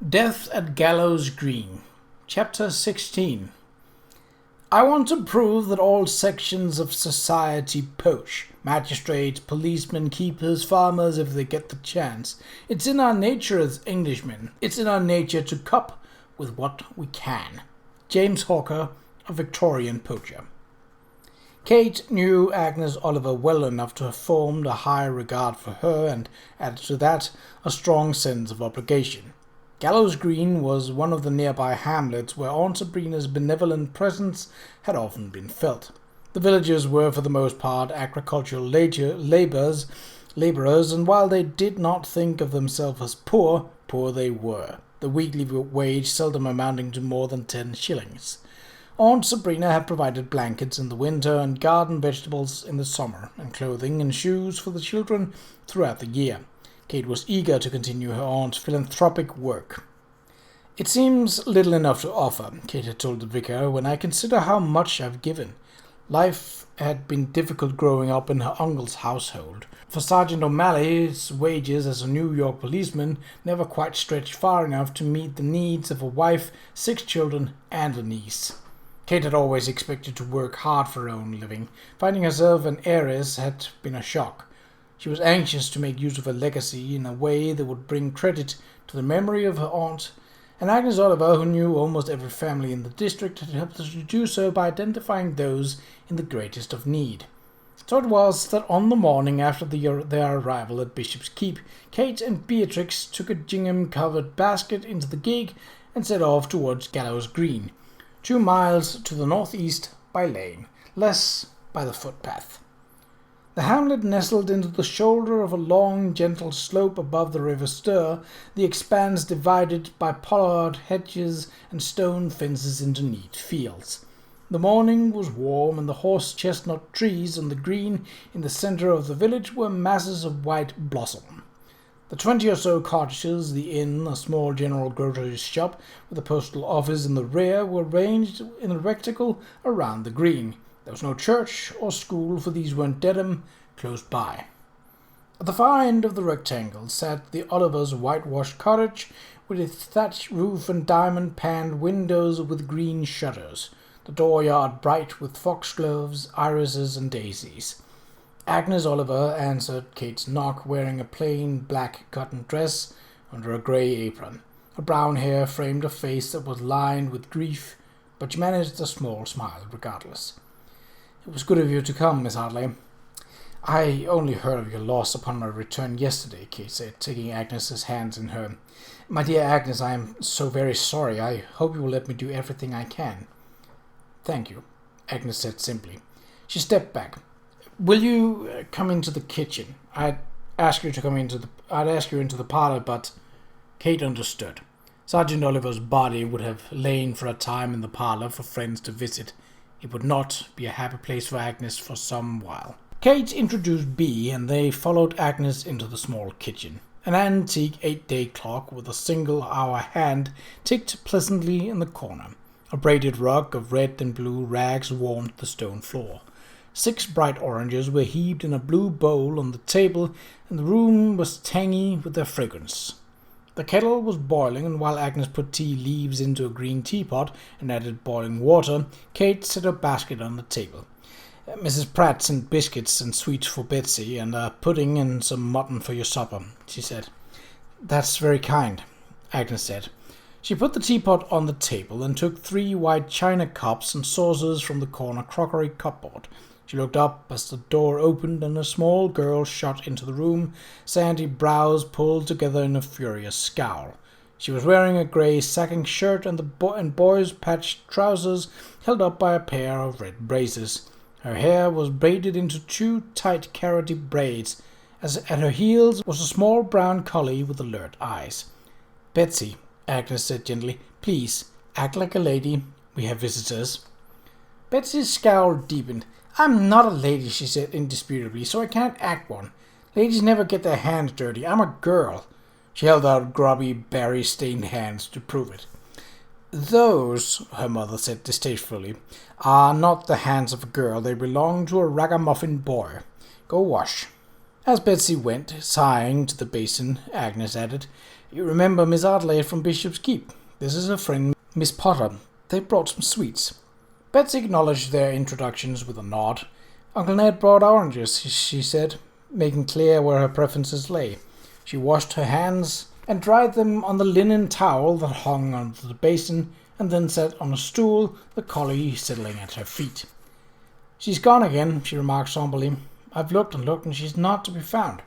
Death at Gallows Green. Chapter 16. I want to prove that all sections of society poach. Magistrates, policemen, keepers, farmers, if they get the chance. It's in our nature as Englishmen. It's in our nature to cop with what we can. James Hawker, a Victorian poacher. Kate knew Agnes Oliver well enough to have formed a high regard for her and, added to that, a strong sense of obligation. Gallows Green was one of the nearby hamlets where Aunt Sabrina's benevolent presence had often been felt. The villagers were for the most part agricultural labourers, and while they did not think of themselves as poor they were, the weekly wage seldom amounting to more than 10 shillings. Aunt Sabrina had provided blankets in the winter and garden vegetables in the summer, and clothing and shoes for the children throughout the year. Kate was eager to continue her aunt's philanthropic work. "It seems little enough to offer," Kate had told the vicar, "when I consider how much I've given." Life had been difficult growing up in her uncle's household. For Sergeant O'Malley's wages as a New York policeman never quite stretched far enough to meet the needs of a wife, 6 children, and a niece. Kate had always expected to work hard for her own living. Finding herself an heiress had been a shock. She was anxious to make use of her legacy in a way that would bring credit to the memory of her aunt, and Agnes Oliver, who knew almost every family in the district, had helped her to do so by identifying those in the greatest of need. So it was that on the morning after their arrival at Bishop's Keep, Kate and Beatrix took a gingham-covered basket into the gig and set off towards Gallows Green, 2 miles to the northeast by lane, less by the footpath. The hamlet nestled into the shoulder of a long, gentle slope above the River Stour, the expanse divided by pollard hedges and stone fences into neat fields. The morning was warm, and the horse-chestnut trees on the green in the centre of the village were masses of white blossom. The 20 or so cottages, the inn, a small general grocer's shop with a postal office in the rear, were ranged in a rectangle around the green. There was no church or school, for these were in Dedham, close by. At the far end of the rectangle sat the Olivers' whitewashed cottage, with its thatched roof and diamond-paned windows with green shutters, the dooryard bright with foxgloves, irises, and daisies. Agnes Oliver answered Kate's knock, wearing a plain black cotton dress under a grey apron. Her brown hair framed a face that was lined with grief, but she managed a small smile regardless. "It was good of you to come, Miss Hartley." "I only heard of your loss upon my return yesterday," Kate said, taking Agnes's hands in her. "My dear Agnes, I am so very sorry. I hope you will let me do everything I can." "Thank you," Agnes said simply. She stepped back. "Will you come into the kitchen? I'd ask you into the parlor, but..." Kate understood. Sergeant Oliver's body would have lain for a time in the parlor for friends to visit. It would not be a happy place for Agnes for some while. Kate introduced Bea, and they followed Agnes into the small kitchen. An antique 8-day clock with a single-hour hand ticked pleasantly in the corner. A braided rug of red and blue rags warmed the stone floor. 6 bright oranges were heaped in a blue bowl on the table, and the room was tangy with their fragrance. The kettle was boiling, and while Agnes put tea leaves into a green teapot and added boiling water, Kate set her basket on the table. "Mrs. Pratt sent biscuits and sweets for Betsy, and a pudding and some mutton for your supper," she said. "That's very kind," Agnes said. She put the teapot on the table and took 3 white china cups and saucers from the corner crockery cupboard. She looked up as the door opened and a small girl shot into the room, sandy brows pulled together in a furious scowl. She was wearing a grey sacking shirt and boy's patched trousers held up by a pair of red braces. Her hair was braided into 2 tight carroty braids. At her heels was a small brown collie with alert eyes. "Betsy," Agnes said gently, "please, act like a lady. We have visitors." Betsy's scowl deepened. "I'm not a lady," she said indisputably, "so I can't act one. Ladies never get their hands dirty. I'm a girl." She held out grubby, berry-stained hands to prove it. "Those," her mother said distastefully, "are not the hands of a girl. They belong to a ragamuffin boy. Go wash." As Betsy went, sighing, to the basin, Agnes added, You remember Miss Ardley from Bishop's Keep? This is her friend, Miss Potter. They brought some sweets." Betsy acknowledged their introductions with a nod. "Uncle Ned brought oranges," she said, making clear where her preferences lay. She washed her hands and dried them on the linen towel that hung under the basin, and then sat on a stool, the collie settling at her feet. "She's gone again," she remarked somberly. "I've looked and she's not to be found."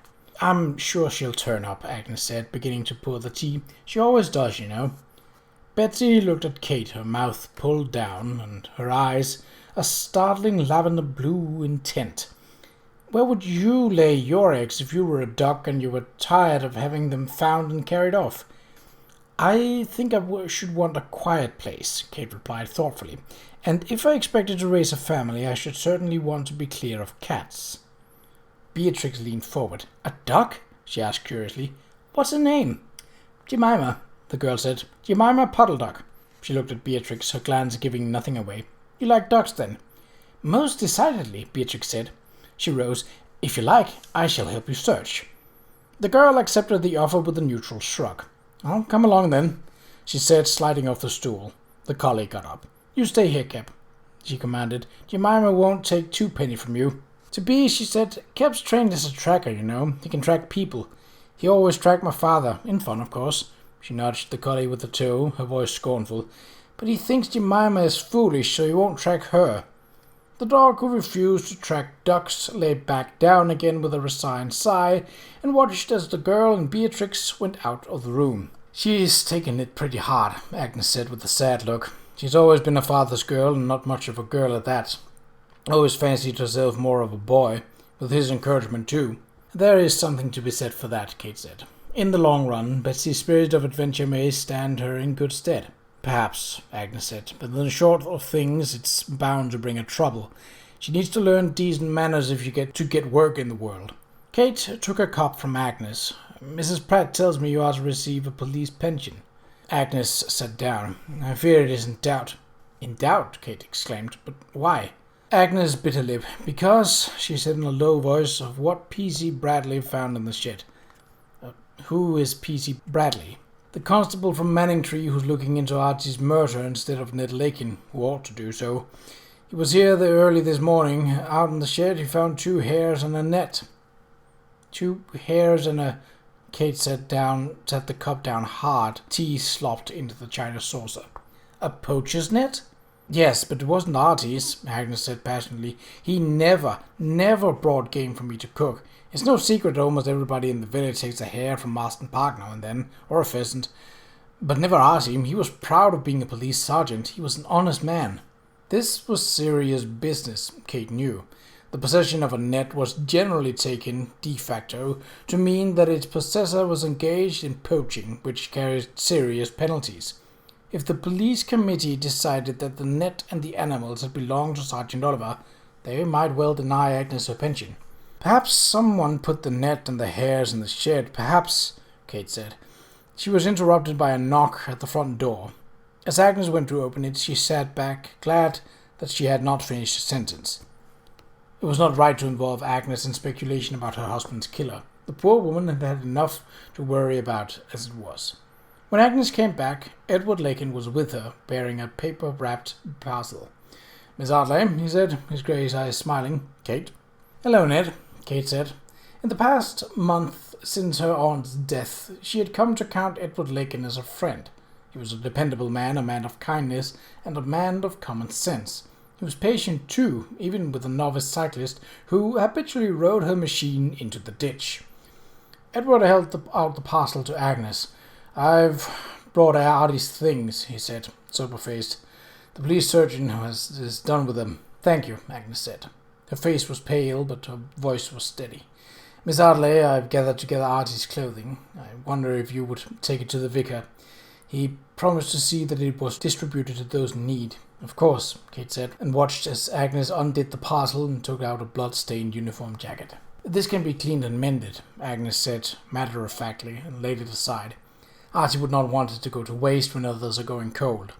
"I'm sure she'll turn up," Agnes said, beginning to pour the tea. "She always does, you know." Betsy looked at Kate, her mouth pulled down, and her eyes a startling lavender blue intent. "Where would you lay your eggs if you were a duck and you were tired of having them found and carried off?" "I think I should want a quiet place," Kate replied thoughtfully. "And if I expected to raise a family, I should certainly want to be clear of cats." Beatrix leaned forward. "A duck?" she asked curiously. "What's her name?" "Jemima," the girl said. "Jemima Puddle Duck." She looked at Beatrix, her glance giving nothing away. "You like ducks, then?" "Most decidedly," Beatrix said. She rose. "If you like, I shall help you search." The girl accepted the offer with a neutral shrug. "I'll come along, then," she said, sliding off the stool. The collie got up. "You stay here, Kep," she commanded. "Jemima won't take 2 pennies from you." "To be," she said. "Kep's trained as a tracker, you know. He can track people. He always tracked my father, in fun, of course." She nudged the collie with a toe, her voice scornful. "But he thinks Jemima is foolish, so he won't track her." The dog, who refused to track ducks, lay back down again with a resigned sigh and watched as the girl and Beatrix went out of the room. "She's taken it pretty hard," Agnes said with a sad look. "She's always been a father's girl, and not much of a girl at that. Always fancied herself more of a boy, with his encouragement too." "There is something to be said for that," Kate said. "In the long run, Betsy's spirit of adventure may stand her in good stead." "Perhaps," Agnes said, "but in the short of things it's bound to bring her trouble. She needs to learn decent manners if you get to get work in the world." Kate took a cup from Agnes. "Mrs. Pratt tells me you are to receive a police pension." Agnes sat down. "I fear it is in doubt." "In doubt?" Kate exclaimed. "But why?" Agnes bit her lip. "Because," she said in a low voice, "of what P.C. Bradley found in the shed." "Who is P.C. Bradley?" "The constable from Manningtree who's looking into Archie's murder instead of Ned Lakin, who ought to do so. He was here early this morning. Out in the shed he found 2 hares and a net." 2 hares and a... Kate set the cup down hard. Tea slopped into the china saucer. "A poacher's net?" "Yes, but it wasn't Artie's," Agnes said passionately. "He never brought game for me to cook. It's no secret almost everybody in the village takes a hare from Marston Park now and then, or a pheasant. But never Artie. He was proud of being a police sergeant. He was an honest man." This was serious business, Kate knew. The possession of a net was generally taken, de facto, to mean that its possessor was engaged in poaching, which carried serious penalties. If the police committee decided that the net and the animals had belonged to Sergeant Oliver, they might well deny Agnes her pension. "Perhaps someone put the net and the hares in the shed, perhaps," Kate said. She was interrupted by a knock at the front door. As Agnes went to open it, she sat back, glad that she had not finished a sentence. It was not right to involve Agnes in speculation about her husband's killer. The poor woman had had enough to worry about as it was. When Agnes came back, Edward Lakin was with her, bearing a paper-wrapped parcel. "Miss Ardley," he said, his grey eyes smiling. "Kate." "Hello, Ned," Kate said. In the past month since her aunt's death, she had come to count Edward Lakin as a friend. He was a dependable man, a man of kindness, and a man of common sense. He was patient, too, even with a novice cyclist who habitually rode her machine into the ditch. Edward held out the parcel to Agnes. "I've brought Artie's things," he said, sober-faced. "The police surgeon is done with them." "Thank you," Agnes said. Her face was pale, but her voice was steady. "Miss Ardley, I've gathered together Artie's clothing. I wonder if you would take it to the vicar. He promised to see that it was distributed to those in need." "Of course," Kate said, and watched as Agnes undid the parcel and took out a blood-stained uniform jacket. "This can be cleaned and mended," Agnes said matter-of-factly, and laid it aside. Archie would not want it to go to waste when others are going cold.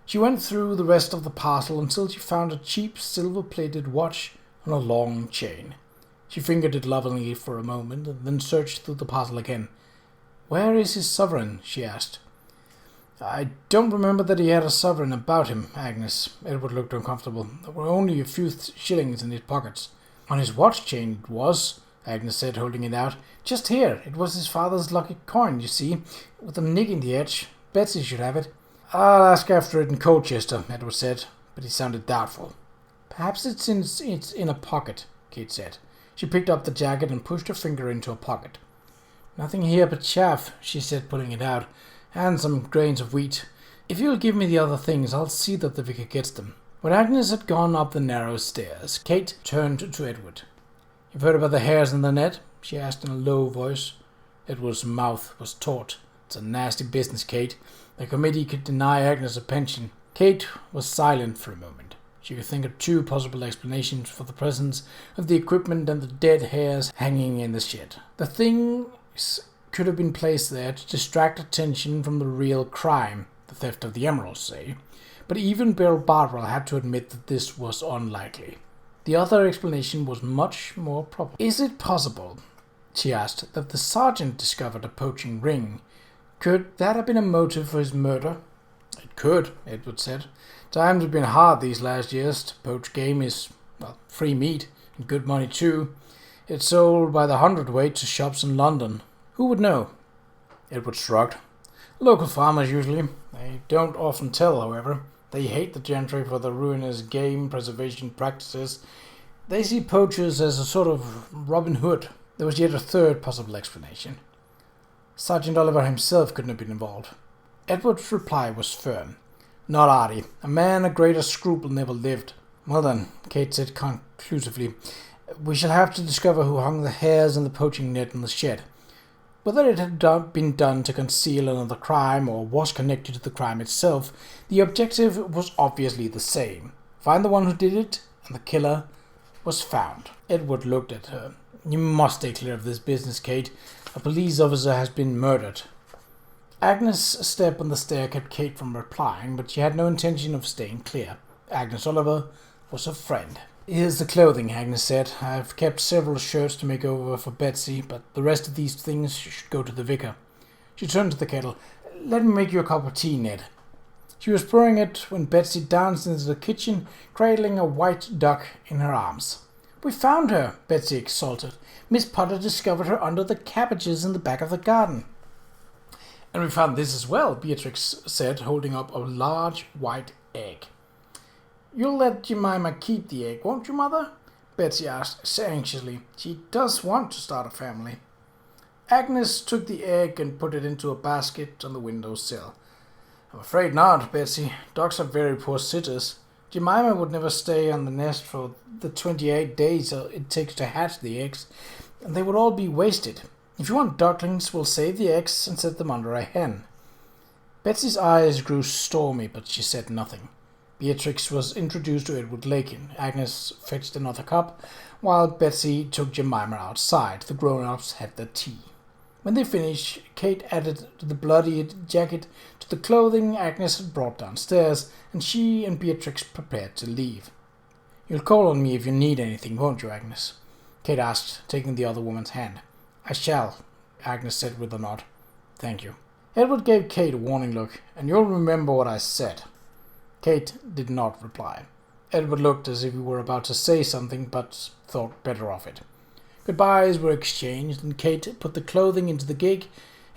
She went through the rest of the parcel until she found a cheap silver-plated watch on a long chain. She fingered it lovingly for a moment, and then searched through the parcel again. "Where is his sovereign?" she asked. "I don't remember that he had a sovereign about him, Agnes." Edward looked uncomfortable. "There were only a few shillings in his pockets." "On his watch chain it was," Agnes said, holding it out. "Just here. It was his father's lucky coin, you see, with a nick in the edge. Betsy should have it." "I'll ask after it in Colchester," Edward said, but he sounded doubtful. "Perhaps it's in its inner pocket," Kate said. She picked up the jacket and pushed her finger into a pocket. "Nothing here but chaff," she said, pulling it out, "and some grains of wheat. If you'll give me the other things, I'll see that the vicar gets them." When Agnes had gone up the narrow stairs, Kate turned to Edward. "You've heard about the hares in the net?" she asked in a low voice. Edward's mouth was taut. "It's a nasty business, Kate. The committee could deny Agnes a pension." Kate was silent for a moment. She could think of two possible explanations for the presence of the equipment and the dead hares hanging in the shed. The things could have been placed there to distract attention from the real crime, the theft of the emeralds, say. But even Bill Bardwell had to admit that this was unlikely. The other explanation was much more probable. "Is it possible," she asked, "that the sergeant discovered a poaching ring? Could that have been a motive for his murder?" "It could," Edward said. "Times have been hard these last years. To poach game is, free meat, and good money too. It's sold by the hundredweight to shops in London. Who would know?" Edward shrugged. "Local farmers, usually. They don't often tell, however. They hate the gentry for their ruinous game preservation practices. They see poachers as a sort of Robin Hood." There was yet a third possible explanation. Sergeant Oliver himself couldn't have been involved. Edward's reply was firm. "Not Artie. A man of greater scruple never lived." "Well then," Kate said conclusively, "we shall have to discover who hung the hares and the poaching net in the shed. Whether it had been done to conceal another crime or was connected to the crime itself, the objective was obviously the same. Find the one who did it, and the killer was found." Edward looked at her. "You must stay clear of this business, Kate. A police officer has been murdered." Agnes' step on the stair kept Kate from replying, but she had no intention of staying clear. Agnes Oliver was her friend. "Here's the clothing," Agnes said. "I've kept several shirts to make over for Betsy, but the rest of these things should go to the vicar." She turned to the kettle. "Let me make you a cup of tea, Ned." She was pouring it when Betsy danced into the kitchen, cradling a white duck in her arms. "We found her," Betsy exulted. "Miss Potter discovered her under the cabbages in the back of the garden." "And we found this as well," Beatrix said, holding up a large white egg. "You'll let Jemima keep the egg, won't you, Mother?" Betsy asked anxiously. "She does want to start a family." Agnes took the egg and put it into a basket on the windowsill. "I'm afraid not, Betsy. Ducks are very poor sitters. Jemima would never stay on the nest for the 28 days it takes to hatch the eggs, and they would all be wasted. If you want ducklings, we'll save the eggs and set them under a hen." Betsy's eyes grew stormy, but she said nothing. Beatrix was introduced to Edward Lakin. Agnes fetched another cup, while Betsy took Jemima outside. The grown-ups had their tea. When they finished, Kate added the bloody jacket to the clothing Agnes had brought downstairs, and she and Beatrix prepared to leave. "You'll call on me if you need anything, won't you, Agnes?" Kate asked, taking the other woman's hand. "I shall," Agnes said with a nod. "Thank you." Edward gave Kate a warning look. "And you'll remember what I said." Kate did not reply. Edward looked as if he were about to say something, but thought better of it. Goodbyes were exchanged, and Kate put the clothing into the gig,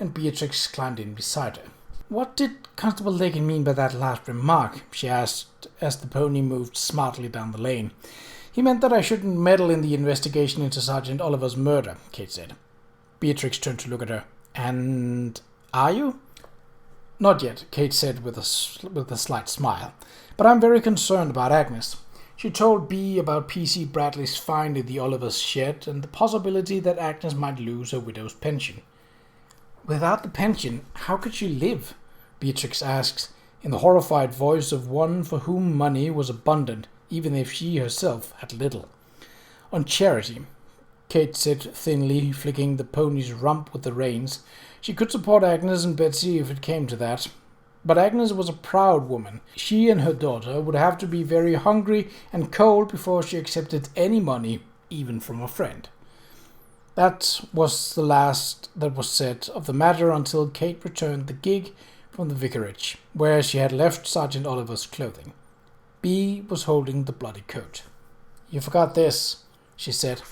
and Beatrix climbed in beside her. "What did Constable Lakin mean by that last remark?" she asked as the pony moved smartly down the lane. "He meant that I shouldn't meddle in the investigation into Sergeant Oliver's murder," Kate said. Beatrix turned to look at her. "And are you?" "Not yet," Kate said with a slight smile. "But I'm very concerned about Agnes. She told Bea about P.C. Bradley's find in the Oliver's shed and the possibility that Agnes might lose her widow's pension." "Without the pension, how could she live?" Beatrix asked, in the horrified voice of one for whom money was abundant, even if she herself had little. "On charity," Kate said thinly, flicking the pony's rump with the reins. "She could support Agnes and Betsy if it came to that. But Agnes was a proud woman. She and her daughter would have to be very hungry and cold before she accepted any money, even from a friend." That was the last that was said of the matter until Kate returned the gig from the vicarage, where she had left Sergeant Oliver's clothing. Bee was holding the bloody coat. "You forgot this," she said.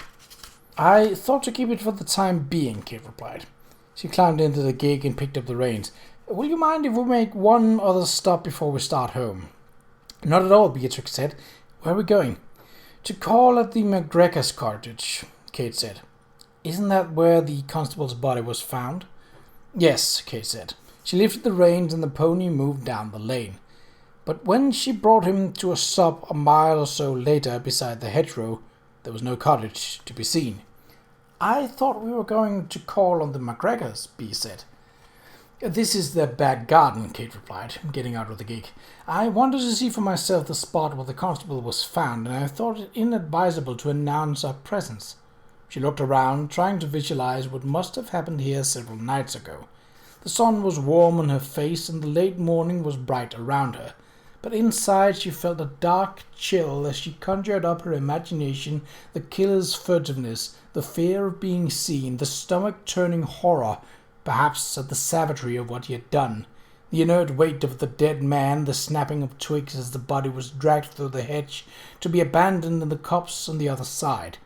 "I thought to keep it for the time being," Kate replied. She climbed into the gig and picked up the reins. "Will you mind if we make one other stop before we start home?" "Not at all," Beatrix said. "Where are we going?" "To call at the McGregor's cottage," Kate said. "Isn't that where the constable's body was found?" "Yes," Kate said. She lifted the reins and the pony moved down the lane. But when she brought him to a stop a mile or so later beside the hedgerow, there was no cottage to be seen. "I thought we were going to call on the McGregors," Bee said. "This is their back garden," Kate replied, getting out of the gig. "I wanted to see for myself the spot where the constable was found, and I thought it inadvisable to announce our presence." She looked around, trying to visualize what must have happened here several nights ago. The sun was warm on her face, and the late morning was bright around her. But inside she felt a dark chill as she conjured up her imagination the killer's furtiveness, the fear of being seen, the stomach-turning horror, perhaps at the savagery of what he had done, the inert weight of the dead man, the snapping of twigs as the body was dragged through the hedge to be abandoned in the copse on the other side,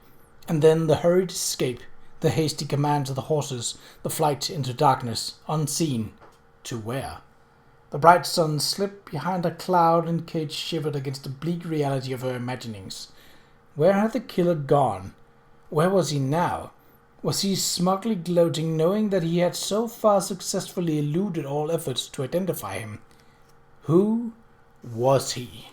and then the hurried escape, the hasty command to the horses, the flight into darkness, unseen. To where? The bright sun slipped behind a cloud and Kate shivered against the bleak reality of her imaginings. Where had the killer gone? Where was he now? Was he smugly gloating, knowing that he had so far successfully eluded all efforts to identify him? Who was he?